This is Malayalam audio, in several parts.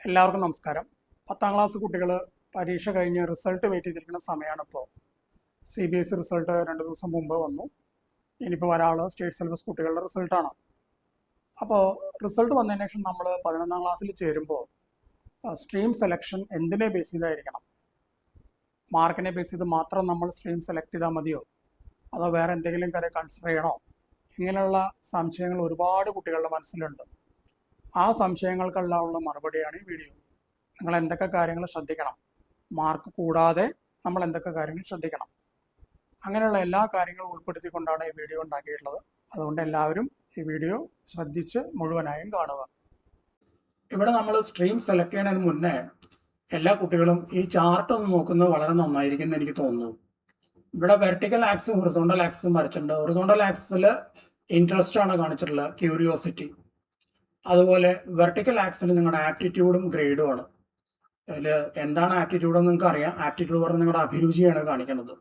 എല്ലാവർക്കും നമസ്കാരം. 10ാം ക്ലാസ് കുട്ടികൾ പരീക്ഷ കഴിഞ്ഞ് റിസൾട്ട് വെയിറ്റ് ചെയ്തിരിക്കുന്ന സമയമാണ് ഇപ്പോൾ. CBSE റിസൾട്ട് 2 ദിവസം മുമ്പ് വന്നു. ഇനിയിപ്പോൾ ഒരാൾ സ്റ്റേറ്റ് സിലബസ് കുട്ടികളുടെ റിസൾട്ടാണ്. അപ്പോൾ റിസൾട്ട് വന്നതിന് ശേഷം നമ്മൾ 11ാം ക്ലാസ്സിൽ ചേരുമ്പോൾ സ്ട്രീം സെലക്ഷൻ എന്തിനെ ബേസ് ചെയ്തായിരിക്കണം? മാർക്കിനെ ബേസ് ചെയ്ത് മാത്രം നമ്മൾ സ്ട്രീം സെലക്ട് ചെയ്താൽ മതിയോ, അതോ വേറെ എന്തെങ്കിലും കാര്യം കൺസിഡർ ചെയ്യണോ? ഇങ്ങനെയുള്ള സംശയങ്ങൾ ഒരുപാട് കുട്ടികളുടെ മനസ്സിലുണ്ട്. ആ സംശയങ്ങൾക്കെല്ലാം ഉള്ള മറുപടിയാണ് ഈ വീഡിയോ. നിങ്ങൾ എന്തൊക്കെ കാര്യങ്ങൾ ശ്രദ്ധിക്കണം, മാർക്ക് കൂടാതെ നമ്മൾ എന്തൊക്കെ കാര്യങ്ങൾ ശ്രദ്ധിക്കണം, അങ്ങനെയുള്ള എല്ലാ കാര്യങ്ങളും ഉൾപ്പെടുത്തിക്കൊണ്ടാണ് ഈ വീഡിയോ ഉണ്ടാക്കിയിട്ടുള്ളത്. അതുകൊണ്ട് എല്ലാവരും ഈ വീഡിയോ ശ്രദ്ധിച്ച് മുഴുവനായും കാണുക. ഇവിടെ നമ്മൾ സ്ട്രീം സെലക്ട് ചെയ്യുന്നതിന് മുന്നേ എല്ലാ കുട്ടികളും ഈ ചാർട്ട് ഒന്ന് നോക്കുന്നത് വളരെ നന്നായിരിക്കും എന്ന് എനിക്ക് തോന്നുന്നു. ഇവിടെ വെർട്ടിക്കൽ ആക്സും ഹൊറിസോണ്ടൽ ആക്സും വരച്ചിട്ടുണ്ട്. ഹൊറിസോണ്ടൽ ആക്സിൽ ഇൻട്രസ്റ്റ് ആണ് കാണിച്ചിട്ടുള്ളത്, ക്യൂരിയോസിറ്റി. അതുപോലെ വെർട്ടിക്കൽ ആക്സിൽ നിങ്ങളുടെ ആപ്റ്റിറ്റ്യൂഡും ഗ്രേഡും ആണ്. അതിൽ എന്താണ് ആപ്റ്റിറ്റ്യൂഡ് എന്ന് നിങ്ങൾക്ക് അറിയാം. ആപ്റ്റിറ്റ്യൂഡ് പറഞ്ഞാൽ നിങ്ങളുടെ അഭിരുചിയാണ് കാണിക്കുന്നത്.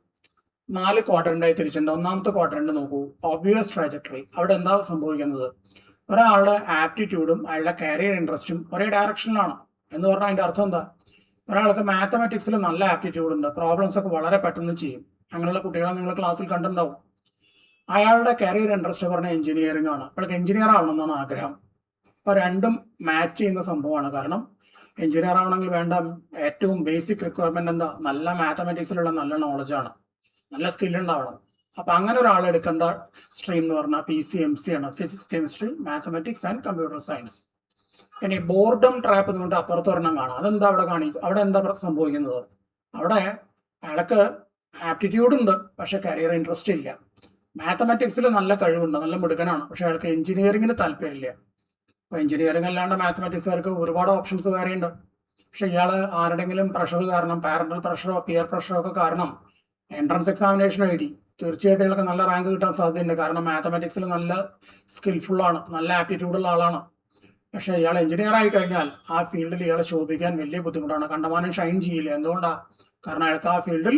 4 ക്വാഡ്രൻ്റായി തിരിച്ചിട്ടുണ്ട്. ഒന്നാമത്തെ ക്വാഡ്രൻ്റ് നോക്കൂ, ഒബ്വിയസ് ട്രാജക്ടറി. അവിടെ എന്താ സംഭവിക്കുന്നത്? ഒരാളുടെ ആപ്റ്റിറ്റ്യൂഡും അയാളുടെ കരിയർ ഇൻട്രസ്റ്റും ഒരേ ഡയറക്ഷനിലാണ് എന്ന് പറഞ്ഞാൽ അതിൻ്റെ അർത്ഥം എന്താ? ഒരാൾക്ക് മാത്തമാറ്റിക്സിൽ നല്ല ആപ്റ്റിറ്റ്യൂഡ് ഉണ്ട്, പ്രോബ്ലംസ് ഒക്കെ വളരെ പെട്ടെന്ന് ചെയ്യും. അങ്ങനെയുള്ള കുട്ടികളെ നിങ്ങൾ ക്ലാസ്സിൽ കണ്ടിട്ടുണ്ടാവും. അയാളുടെ കരിയർ ഇൻട്രസ്റ്റ് പറഞ്ഞാൽ എഞ്ചിനീയറിംഗ് ആണ്. അയാൾക്ക് എഞ്ചിനീയർ ആവണമെന്നാണ് ആഗ്രഹം. അപ്പോൾ രണ്ടും മാച്ച് ചെയ്യുന്ന സംഭവമാണ്. കാരണം എഞ്ചിനീയർ ആവണമെങ്കിൽ വേണ്ട ഏറ്റവും ബേസിക് റിക്വയർമെന്റ് എന്താ? നല്ല മാത്തമാറ്റിക്സിലുള്ള നല്ല നോളജാണ്, നല്ല സ്കിൽ ഉണ്ടാവണം. അപ്പം അങ്ങനെ ഒരാൾ എടുക്കേണ്ട സ്ട്രീം എന്ന് പറഞ്ഞാൽ PCMC ആണ്, physics, chemistry, mathematics and computer science. ഇനി ബോർഡം ട്രാപ്പ് എന്നിട്ട് അപ്പുറത്ത് ഒരെണ്ണം കാണാം. അതെന്താ അവിടെ അവിടെ എന്താ സംഭവിക്കുന്നത്? അവിടെ അയാൾക്ക് ആപ്റ്റിറ്റ്യൂഡ് ഉണ്ട്, പക്ഷെ കരിയർ ഇൻട്രസ്റ്റ് ഇല്ല. മാത്തമാറ്റിക്സിൽ നല്ല കഴിവുണ്ട്, നല്ല മിടുക്കനാണ്, പക്ഷെ അയാൾക്ക് എഞ്ചിനീയറിംഗിന് താല്പര്യമില്ല. അപ്പോൾ എഞ്ചിനീയറിംഗ് അല്ലാണ്ട് മാത്തമാറ്റിക്സുകാർക്ക് ഒരുപാട് ഓപ്ഷൻസ് വേറെ ഉണ്ട്. പക്ഷെ ഇയാൾ ആരുടെങ്കിലും പ്രഷർ കാരണം, പാരന്റൽ പ്രഷറോ പിയർ പ്രഷറോ ഒക്കെ കാരണം എൻട്രൻസ് എക്സാമിനേഷൻ എഴുതി, തീർച്ചയായിട്ടും ഇയാൾക്ക് നല്ല റാങ്ക് കിട്ടാൻ സാധ്യതയുണ്ട്. കാരണം മാത്തമാറ്റിക്സിൽ നല്ല സ്കിൽഫുള്ളാണ്, നല്ല ആപ്റ്റിറ്റ്യൂഡുള്ള ആളാണ്. പക്ഷേ ഇയാൾ എഞ്ചിനീയർ ആയി കഴിഞ്ഞാൽ ആ ഫീൽഡിൽ ഇയാളെ ശോഭിക്കാൻ വലിയ ബുദ്ധിമുട്ടാണ്. കണ്ടമാനം ഷൈൻ ചെയ്യില്ല. എന്തുകൊണ്ടാണ്? കാരണം അയാൾക്ക് ആ ഫീൽഡിൽ,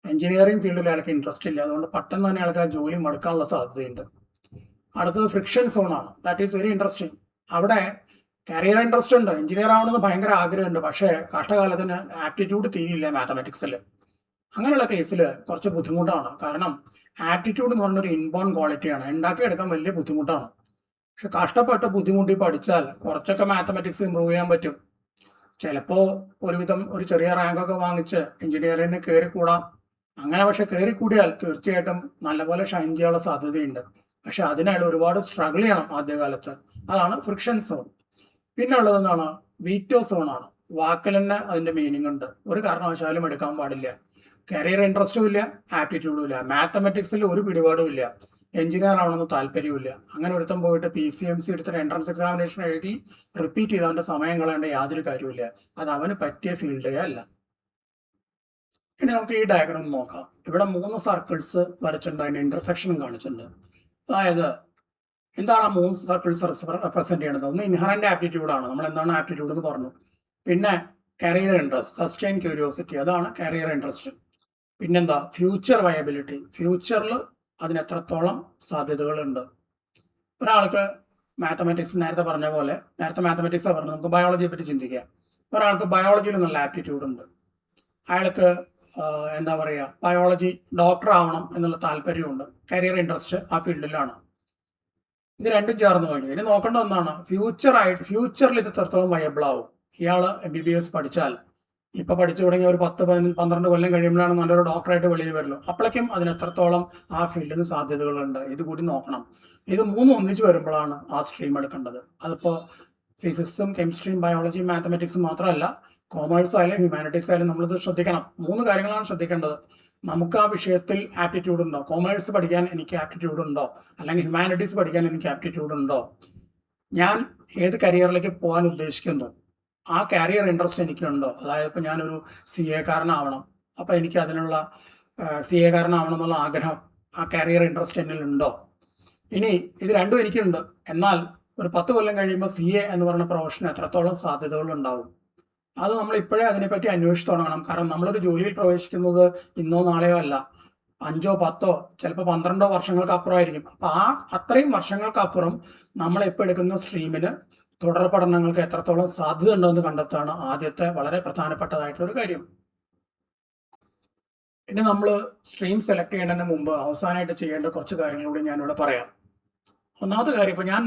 എഞ്ചിനീയറിംഗ് ഫീൽഡിൽ അയാൾക്ക് ഇൻട്രസ്റ്റ് ഇല്ല. അതുകൊണ്ട് പെട്ടെന്ന് തന്നെ അയാൾക്ക് ആ ജോലി മടുക്കാനുള്ള സാധ്യതയുണ്ട്. അടുത്തത് ഫ്രിക്ഷൻ സോണാണ്. That is very interesting. അവിടെ കരിയർ ഇൻട്രസ്റ്റ് ഉണ്ട്, എഞ്ചിനീയർ ആവണമെന്ന് ഭയങ്കര ആഗ്രഹമുണ്ട്, പക്ഷേ കഷ്ടകാലത്തിന് ആപ്റ്റിറ്റ്യൂഡ് തീരില്ല മാത്തമാറ്റിക്സിൽ. അങ്ങനെയുള്ള കേസിൽ കുറച്ച് ബുദ്ധിമുട്ടാണ്. കാരണം ആപ്റ്റിറ്റ്യൂഡ് എന്ന് പറഞ്ഞൊരു ഇൻബോൺ ക്വാളിറ്റിയാണ്, ഉണ്ടാക്കിയെടുക്കാൻ വലിയ ബുദ്ധിമുട്ടാണ്. പക്ഷെ കഷ്ടപ്പെട്ട് ബുദ്ധിമുട്ടി പഠിച്ചാൽ കുറച്ചൊക്കെ മാത്തമാറ്റിക്സ് ഇമ്പ്രൂവ് ചെയ്യാൻ പറ്റും. ചിലപ്പോൾ ഒരുവിധം ഒരു ചെറിയ റാങ്കൊക്കെ വാങ്ങിച്ച് എഞ്ചിനീയറിംഗിന് കയറിക്കൂടാം. അങ്ങനെ പക്ഷെ കയറിക്കൂടിയാൽ തീർച്ചയായിട്ടും നല്ലപോലെ ഷൈൻ ചെയ്യാനുള്ള സാധ്യതയുണ്ട്. പക്ഷെ അതിനായിട്ട് ഒരുപാട് സ്ട്രഗിൾ ചെയ്യണം ആദ്യകാലത്ത്. അതാണ് ഫ്രിക്ഷൻ സോൺ. പിന്നെ ഉള്ളത് എന്താണ്? വീറ്റോ സോൺ ആണ്. വാക്കിൽ തന്നെ അതിന്റെ മീനിങ് ഉണ്ട്. ഒരു കാരണവശാലും എടുക്കാൻ പാടില്ല. കരിയർ ഇൻട്രസ്റ്റും ഇല്ല, ആപ്റ്റിറ്റ്യൂഡും ഇല്ല, മാത്തമാറ്റിക്സിൽ ഒരു പിടിപാടും ഇല്ല, എഞ്ചിനീയർ ആവണമെന്ന് താല്പര്യമില്ല. അങ്ങനെ ഒരുത്തം പോയിട്ട് PCMC എടുത്തിട്ട് എൻട്രൻസ് എക്സാമിനേഷൻ എഴുതി റിപ്പീറ്റ് ചെയ്ത് അവന്റെ സമയം കളയേണ്ട യാതൊരു കാര്യമില്ല. അത് അവന് പറ്റിയ ഫീൽഡേ അല്ല. ഇനി നമുക്ക് ഈ ഡയഗ്രാം നോക്കാം. ഇവിടെ 3 സർക്കിൾസ് വരച്ചിട്ടുണ്ട്, അതിന്റെ ഇന്റർസെക്ഷനും കാണിച്ചിട്ടുണ്ട്. അതായത് എന്താണ് ആ 3 സർക്കിൾസ് റെപ്രസെന്റ് ചെയ്യുന്നത്? ഒന്ന് ഇൻഹറന്റ് ആപ്റ്റിറ്റ്യൂഡ് ആണ്, നമ്മൾ എന്താണ് ആപ്റ്റിറ്റ്യൂഡ് എന്ന് പറഞ്ഞു. പിന്നെ കരിയർ ഇൻട്രസ്റ്റ്, സസ്റ്റൈൻ ക്യൂരിയോസിറ്റി, അതാണ് കരിയർ ഇൻട്രസ്റ്റ്. പിന്നെന്താ? ഫ്യൂച്ചർ വയബിലിറ്റി, ഫ്യൂച്ചറിൽ അതിന് എത്രത്തോളം സാധ്യതകളുണ്ട്. ഒരാൾക്ക് മാത്തമാറ്റിക്സ് നേരത്തെ പറഞ്ഞ പോലെ, നേരത്തെ മാത്തമാറ്റിക്സ് പറഞ്ഞു, നമുക്ക് ബയോളജിയെ പറ്റി ചിന്തിക്കാം. ഒരാൾക്ക് ബയോളജിയിൽ നല്ല ആപ്റ്റിറ്റ്യൂഡ് ഉണ്ട്, അയാൾക്ക് എന്താ പറയുക, ബയോളജി ഡോക്ടർ ആവണം എന്നുള്ള താല്പര്യമുണ്ട്, കരിയർ ഇൻട്രസ്റ്റ് ആ ഫീൽഡിലാണ്. ഇത് രണ്ടും ചേർന്ന് കഴിഞ്ഞു. ഇനി നോക്കേണ്ട ഒന്നാണ് ഫ്യൂച്ചറിൽ ഇത് എത്രത്തോളം വയബിൾ ആവും. ഇയാൾ MBBS പഠിച്ചാൽ, ഇപ്പൊ പഠിച്ചു തുടങ്ങിയ ഒരു 10-12 കൊല്ലം കഴിയുമ്പോഴാണ് നല്ലൊരു ഡോക്ടറായിട്ട് വെളിയിൽ വരുള്ളൂ. അപ്പോഴേക്കും അതിന് എത്രത്തോളം ആ ഫീൽഡിന് സാധ്യതകളുണ്ട്, ഇത് കൂടി നോക്കണം. ഇത് 3 ഒന്നിച്ച് വരുമ്പോഴാണ് ആ സ്ട്രീം എടുക്കേണ്ടത്. അതിപ്പോ ഫിസിക്സും കെമിസ്ട്രിയും ബയോളജിയും മാത്തമാറ്റിക്സും മാത്രമല്ല, കോമേഴ്സ് ആയാലും ഹ്യൂമാനിറ്റീസ് ആയാലും നമ്മളിത് ശ്രദ്ധിക്കണം. 3 കാര്യങ്ങളാണ് ശ്രദ്ധിക്കേണ്ടത്. നമുക്ക് ആ വിഷയത്തിൽ ആപ്റ്റിറ്റ്യൂഡ് ഉണ്ടോ? കോമേഴ്സ് പഠിക്കാൻ എനിക്ക് ആപ്റ്റിറ്റ്യൂഡ് ഉണ്ടോ? അല്ലെങ്കിൽ ഹ്യൂമാനിറ്റീസ് പഠിക്കാൻ എനിക്ക് ആപ്റ്റിറ്റ്യൂഡ് ഉണ്ടോ? ഞാൻ ഏത് കരിയറിലേക്ക് പോകാൻ ഉദ്ദേശിക്കുന്നു, ആ കരിയർ ഇൻട്രസ്റ്റ് എനിക്കുണ്ടോ? അതായത് ഇപ്പം ഞാനൊരു CA കാരനാവണം, അപ്പം എനിക്ക് അതിനുള്ള CA കാരനാവണം എന്നുള്ള ആഗ്രഹം, ആ കരിയർ ഇൻട്രസ്റ്റ് എന്നിലുണ്ടോ? ഇനി ഇത് രണ്ടും എനിക്കുണ്ട്, എന്നാൽ ഒരു 10 കൊല്ലം കഴിയുമ്പോൾ CA എന്ന് പറയുന്ന പ്രൊഫഷന് എത്രത്തോളം സാധ്യതകൾ ഉണ്ടാവും, അത് നമ്മൾ ഇപ്പോഴേ അതിനെപ്പറ്റി അന്വേഷിച്ച് തുടങ്ങണം. കാരണം നമ്മളൊരു ജോലിയിൽ പ്രവേശിക്കുന്നത് ഇന്നോ നാളെയോ അല്ല, 5, 10, ചിലപ്പോൾ 12 വർഷങ്ങൾക്ക് അപ്പുറമായിരിക്കും. അപ്പം അത്രയും വർഷങ്ങൾക്കപ്പുറം നമ്മൾ ഇപ്പോൾ എടുക്കുന്ന സ്ട്രീമിന് തുടർ പഠനങ്ങൾക്ക് എത്രത്തോളം സാധ്യത ഉണ്ടോ എന്ന് കണ്ടെത്താണ് ആദ്യത്തെ വളരെ പ്രധാനപ്പെട്ടതായിട്ടുള്ള ഒരു കാര്യം. ഇനി നമ്മൾ സ്ട്രീം സെലക്ട് ചെയ്യുന്നതിന് മുമ്പ് അവസാനമായിട്ട് ചെയ്യേണ്ട കുറച്ച് കാര്യങ്ങൾ കൂടി ഞാനിവിടെ പറയാം. ഒന്നാമത്തെ കാര്യം, ഇപ്പോൾ ഞാൻ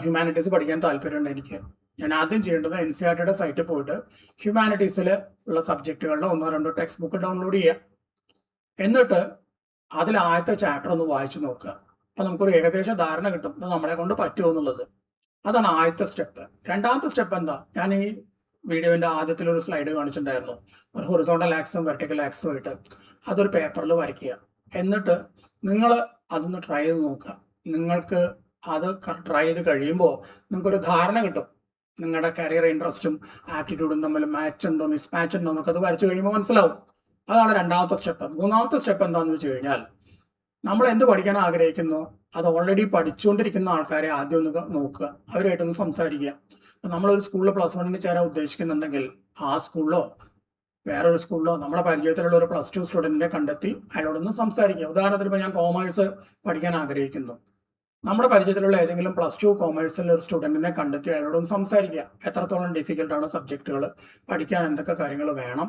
ഹ്യൂമാനിറ്റീസ് പഠിക്കാൻ താല്പര്യമുണ്ട് എനിക്ക്. ഞാൻ ആദ്യം ചെയ്യേണ്ടത് NCERTയുടെ സൈറ്റിൽ പോയിട്ട് ഹ്യൂമാനിറ്റീസിൽ ഉള്ള സബ്ജക്റ്റുകളുടെ 1-2 ടെക്സ്റ്റ് ബുക്ക് ഡൗൺലോഡ് ചെയ്യുക. എന്നിട്ട് അതിൽ ആദ്യത്തെ ചാപ്റ്റർ ഒന്ന് വായിച്ചു നോക്കുക. അപ്പോൾ നമുക്കൊരു ഏകദേശ ധാരണ കിട്ടും ഇത് നമ്മളെ കൊണ്ട് പറ്റുമോ എന്നുള്ളത്. അതാണ് ആദ്യത്തെ സ്റ്റെപ്പ്. രണ്ടാമത്തെ സ്റ്റെപ്പ് എന്താ? ഞാൻ ഈ വീഡിയോൻ്റെ ആദ്യത്തിലൊരു സ്ലൈഡ് കാണിച്ചിട്ടുണ്ടായിരുന്നു, ഒരു ഹൊറിസോണ്ടൽ ആക്സും വെർട്ടിക്കൽ ആക്സും ആയിട്ട്. അതൊരു പേപ്പറിൽ വരയ്ക്കുക. എന്നിട്ട് നിങ്ങൾ അതൊന്ന് ട്രൈ ചെയ്ത് നോക്കുക. നിങ്ങൾക്ക് അത് ട്രൈ ചെയ്ത് കഴിയുമ്പോൾ നിങ്ങൾക്കൊരു ധാരണ കിട്ടും. നിങ്ങളുടെ കരിയർ ഇൻട്രസ്റ്റും ആപ്റ്റിറ്റ്യൂഡും തമ്മിൽ മാച്ച് ഉണ്ടോ മിസ്മാച്ച് ഉണ്ടോ എന്നൊക്കെ അത് വരച്ചു കഴിയുമ്പോൾ മനസ്സിലാവും. അതാണ് രണ്ടാമത്തെ സ്റ്റെപ്പ്. മൂന്നാമത്തെ സ്റ്റെപ്പ് എന്താണെന്ന് വെച്ച് കഴിഞ്ഞാൽ, നമ്മൾ എന്ത് പഠിക്കാൻ ആഗ്രഹിക്കുന്നു അത് ഓൾറെഡി പഠിച്ചുകൊണ്ടിരിക്കുന്ന ആൾക്കാരെ ആദ്യം ഒന്ന് നോക്കുക, അവരുമായിട്ടൊന്ന് സംസാരിക്കുക. നമ്മളൊരു സ്കൂളിൽ +1 ചേരാൻ ഉദ്ദേശിക്കുന്നുണ്ടെങ്കിൽ ആ സ്കൂളിലോ വേറൊരു സ്കൂളിലോ നമ്മുടെ പരിചയത്തിലുള്ള ഒരു +2 സ്റ്റുഡൻറ്റിനെ കണ്ടെത്തി അയാളോടൊന്ന് സംസാരിക്കുക. ഉദാഹരണത്തിന് ഇപ്പോൾ ഞാൻ കോമേഴ്സ് പഠിക്കാൻ ആഗ്രഹിക്കുന്നു. നമ്മുടെ പരിചയത്തിലുള്ള ഏതെങ്കിലും +2 കോമേഴ്സിലെ ഒരു സ്റ്റുഡൻറ്റിനെ കണ്ടെത്തി അയാളോടൊന്ന് സംസാരിക്കുക. എത്രത്തോളം ഡിഫിക്കൽട്ടാണ് സബ്ജക്റ്റുകൾ, പഠിക്കാൻ എന്തൊക്കെ കാര്യങ്ങൾ വേണം,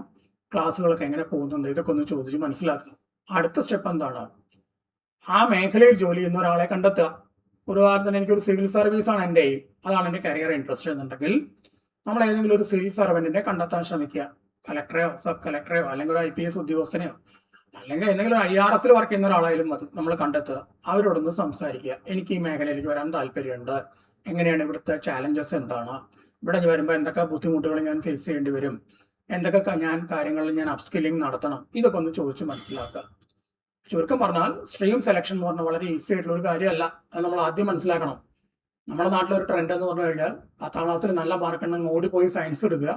ക്ലാസ്സുകളൊക്കെ എങ്ങനെ പോകുന്നുണ്ട്, ഇതൊക്കെ ഒന്ന് ചോദിച്ച് മനസ്സിലാക്കുക. അടുത്ത സ്റ്റെപ്പ് എന്താണ്? ആ മേഖലയിൽ ജോലി ചെയ്യുന്ന ഒരാളെ കണ്ടെത്തുക. ഉദാഹരണത്തിന് എനിക്കൊരു സിവിൽ സർവീസാണ് എൻ്റെ എയിം, അതാണ് എൻ്റെ കരിയർ ഇൻട്രസ്റ്റ് എന്നുണ്ടെങ്കിൽ നമ്മൾ ഏതെങ്കിലും ഒരു സിവിൽ സർവൻറ്റിനെ കണ്ടെത്താൻ ശ്രമിക്കുക. കലക്ടറെയോ സബ് കലക്ടറെയോ അല്ലെങ്കിൽ ഒരു IPS ഉദ്യോഗസ്ഥനെയോ അല്ലെങ്കിൽ എന്തെങ്കിലും ഒരു IRS വർക്ക് ചെയ്യുന്ന ഒരാളായാലും മതി, നമ്മൾ കണ്ടെത്തുക. അവരോടൊന്ന് സംസാരിക്കുക. എനിക്ക് ഈ മേഖലയിലേക്ക് വരാൻ താല്പര്യമുണ്ട്, എങ്ങനെയാണ് ഇവിടുത്തെ ചാലഞ്ചസ് എന്താണ്, ഇവിടെ വരുമ്പോൾ എന്തൊക്കെ ബുദ്ധിമുട്ടുകൾ ഞാൻ ഫേസ് ചെയ്യേണ്ടി വരും, എന്തൊക്കെ കാര്യങ്ങളിൽ ഞാൻ അപ്സ്കില്ലിംഗ് നടത്തണം, ഇതൊക്കെ ഒന്ന് ചോദിച്ച് മനസ്സിലാക്കുക. ചുരുക്കം പറഞ്ഞാൽ സ്ട്രീം സെലക്ഷൻ എന്ന് പറഞ്ഞാൽ വളരെ ഈസി ആയിട്ടുള്ള ഒരു കാര്യമല്ല. അത് നമ്മൾ ആദ്യം മനസ്സിലാക്കണം. നമ്മുടെ നാട്ടിലൊരു ട്രെൻഡ് എന്ന് പറഞ്ഞു കഴിഞ്ഞാൽ 10ാം ക്ലാസ്സിൽ നല്ല മാർക്ക് ഉണ്ടെങ്കിൽ ഓടിപ്പോയി സയൻസ് എടുക്കുക,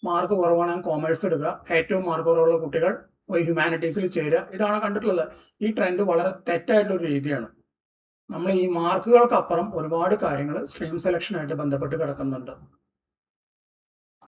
മാർക്ക് കുറവാണെങ്കിൽ കോമേഴ്സ് എടുക്കുക, ഏറ്റവും മാർക്ക് കുറവുള്ള കുട്ടികൾ പോയി ഹ്യൂമാനിറ്റീസിൽ ചേരുക. ഇതാണ് കണ്ടിട്ടുള്ളത്. ഈ ട്രെൻഡ് വളരെ തെറ്റായിട്ടുള്ളൊരു രീതിയാണ്. നമ്മൾ ഈ മാർക്കുകൾക്കപ്പുറം ഒരുപാട് കാര്യങ്ങൾ സ്ട്രീം സെലക്ഷനായിട്ട് ബന്ധപ്പെട്ട് കിടക്കുന്നുണ്ട്.